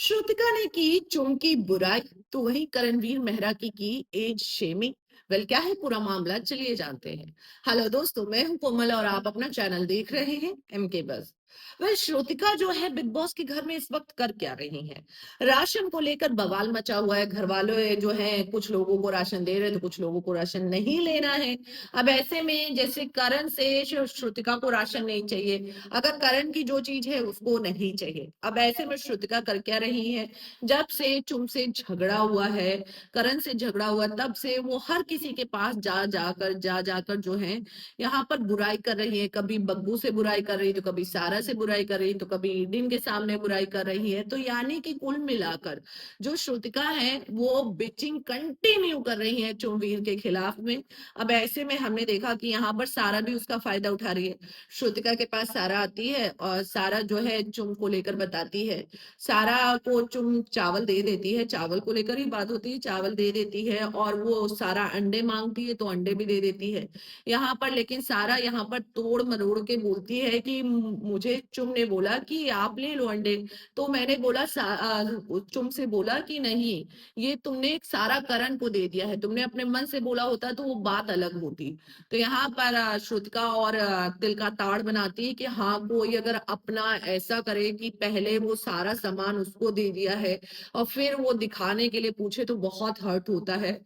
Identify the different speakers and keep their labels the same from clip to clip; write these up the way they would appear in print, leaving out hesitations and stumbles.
Speaker 1: श्रुतिका ने की चुन की बुराई तो वहीं करणवीर मेहरा की एज शेमिंग। वेल, क्या है पूरा मामला, चलिए जानते हैं। हेलो दोस्तों, मैं हूं कोमल और आप अपना चैनल देख रहे हैं एमके बस। वेल, श्रुतिका जो है बिग बॉस के घर में इस वक्त कर क्या रही हैं? राशन को लेकर बवाल मचा हुआ है। घर वालों जो है कुछ लोगों को राशन दे रहे हैं तो कुछ लोगों को राशन नहीं लेना है। अब ऐसे में जैसे करण से श्रुतिका को राशन नहीं चाहिए, अगर करण की जो चीज है उसको नहीं चाहिए। अब ऐसे में श्रुतिका कर क्या रही है? जब से चुम से झगड़ा हुआ है, करण से झगड़ा हुआ, तब से वो हर किसी के पास जा जाकर जो है यहाँ पर बुराई कर रही है। कभी बब्बू से बुराई कर रही है, तो कभी सारा से बुराई कर रही है, तो कभी ईडिन के सामने बुराई कर रही है। तो यानी कि कुल मिलाकर जो श्रुतिका है वो बिचिंग कंटिन्यू कर रही है चुमवीर के खिलाफ में। अब ऐसे में हमने देखा कि यहाँ पर सारा भी उसका फायदा उठा रही है। श्रुतिका के पास सारा आती है और सारा जो है चुम को लेकर बताती है। सारा को चुम चावल दे देती है, चावल को लेकर ही बात होती है, चावल दे देती है और वो सारा अंडे मांगती है तो अंडे भी दे देती है। यहाँ पर लेकिन सारा यहाँ पर तोड़ मरोड़ के बोलती है कि मुझे चुम ने बोला कि आप ले लो अंडे। तो मैंने बोला चुम से बोला कि नहीं, ये तुमने सारा करण को दे दिया है, तुमने अपने मन से बोला होता तो वो बात अलग होती। तो यहाँ पर श्रुतिका और तिल का ताड़ बनाती है कि हाँ, कोई अगर अपना ऐसा करे कि पहले वो सारा सामान उसको दे दिया है और फिर वो दिखाने के लिए पूछे तो बहुत हर्ट होता है।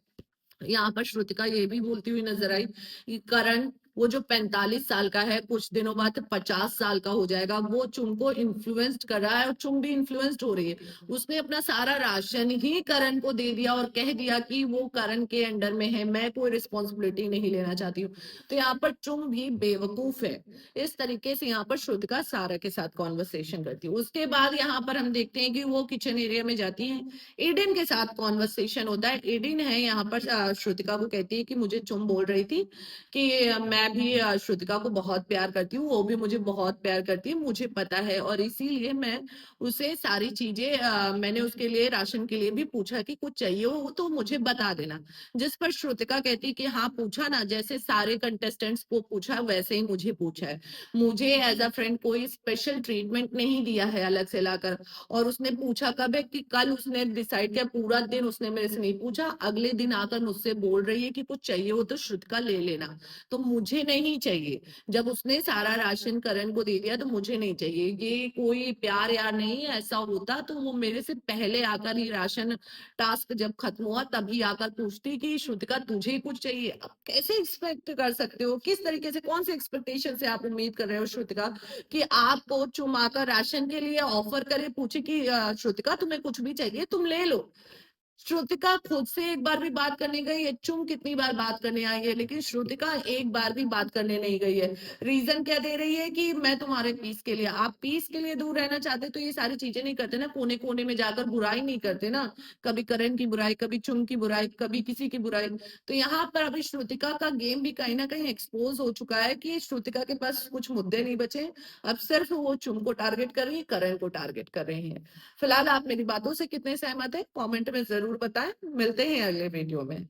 Speaker 1: यहाँ पर श्रुतिका ये भी बोलती हुई नजर आई कि करण वो जो 45 साल का है कुछ दिनों बाद 50 साल का हो जाएगा, वो चुम को इन्फ्लुएंस्ड कर रहा है और चुम भी इन्फ्लुएंस्ड हो रही है। उसने अपना सारा राशन ही करण को दे दिया और कह दिया कि वो करण के अंडर में है, मैं कोई रिस्पॉन्सिबिलिटी नहीं लेना चाहती हूँ। तो यहाँ पर चुम भी बेवकूफ है। इस तरीके से यहाँ पर श्रुतिका सारा के साथ कॉन्वर्सेशन करती है। उसके बाद यहाँ पर हम देखते हैं कि वो किचन एरिया में जाती है, एडिन के साथ कॉन्वर्सेशन होता है। एडिन है यहाँ पर श्रुतिका को कहती है कि मुझे चुम बोल रही थी कि मैं भी श्रुतिका को बहुत प्यार करती हूँ, वो भी मुझे बहुत प्यार करती है, मुझे पता है और इसीलिए मैं उसे सारी चीजें मैंने उसके लिए राशन के लिए भी पूछा कि कुछ चाहिए हो तो मुझे बता देना। जिस पर श्रुतिका कहती कि हाँ पूछा ना, जैसे सारे कंटेस्टेंट्स को पूछा वैसे ही मुझे पूछा है। मुझे एज अ फ्रेंड कोई स्पेशल ट्रीटमेंट नहीं दिया है अलग से लाकर। और उसने पूछा कब है कि कल उसने डिसाइड किया, पूरा दिन उसने मेरे से नहीं पूछा, अगले दिन आकर मुझसे बोल रही है कि कुछ चाहिए हो तो श्रुतिका ले लेना। तो मुझे नहीं चाहिए। जब उसने सारा राशन करण को दे दिया तो मुझे नहीं चाहिए। ये कोई प्यार यार नहीं है। ऐसा होता तो वो मेरे से पहले आकर ही राशन टास्क जब खत्म हुआ तभी आकर पूछती कि श्रुतिका तुझे कुछ चाहिए। अब कैसे एक्सपेक्ट कर सकते हो, किस तरीके से, कौन से एक्सपेक्टेशन से आप उम्मीद कर रहे हो श्रुतिका कि आपको चुमाकर राशन के लिए ऑफर करे, पूछे कि श्रुतिका तुम्हें कुछ भी चाहिए तुम ले लो। श्रुतिका खुद से एक बार भी बात करने गई है? चुम कितनी बार बात करने आई है लेकिन श्रुतिका एक बार भी बात करने नहीं गई है। रीजन क्या दे रही है कि मैं तुम्हारे पीस के लिए, आप पीस के लिए दूर रहना चाहते तो ये सारी चीजें नहीं करते ना, कोने कोने में जाकर बुराई नहीं करते ना। कभी करण की बुराई, कभी चुम की बुराई, कभी किसी की बुराई। तो यहाँ पर अभी श्रुतिका का गेम भी कहीं ना कहीं एक्सपोज हो चुका है कि श्रुतिका के पास कुछ मुद्दे नहीं बचे। अब सिर्फ वो चुम को टारगेट कर रही है, करण को टारगेट कर रहे हैं। फिलहाल आप मेरी बातों से कितने सहमत है कमेंट में जरूर बताएं। मिलते हैं अगले वीडियो में।